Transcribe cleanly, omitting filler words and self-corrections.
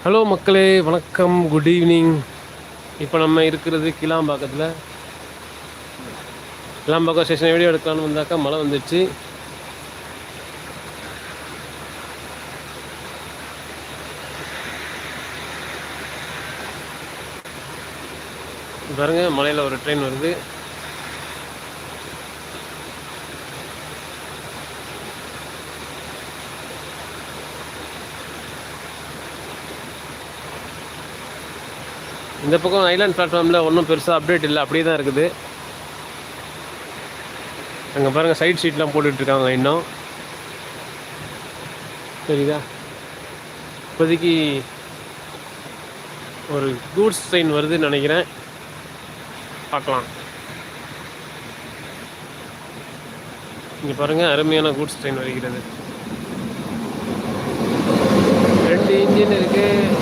Hello மக்களே, வணக்கம், good evening. இப்போ நம்ம இருக்கிறது கிளாம்பாக்கத்தில். கிளாம்பாக்கம் ஸ்டேஷன் வீடியோ எடுக்கலான்னு வந்தாக்கா மழை வந்துடுச்சு. பாருங்க, மலையில் ஒரு ட்ரெயின் வருது. இந்த பக்கம் ஐலாண்ட் பிளாட்ஃபார்மில் ஒன்றும் பெருசாக அப்டேட் இல்லை, அப்படியே தான் இருக்குது. அங்கே பாருங்கள், சைட் சீட்லாம் போட்டுட்ருக்காங்க இன்னும். சரிதா? இப்போதைக்கு ஒரு கூட்ஸ் ட்ரெயின் வருதுன்னு நினைக்கிறேன், பார்க்கலாம். இங்கே பாருங்கள், அருமையான கூட்ஸ் ட்ரெயின் வருகிறது. 2 இன்ஜின் இருக்குது.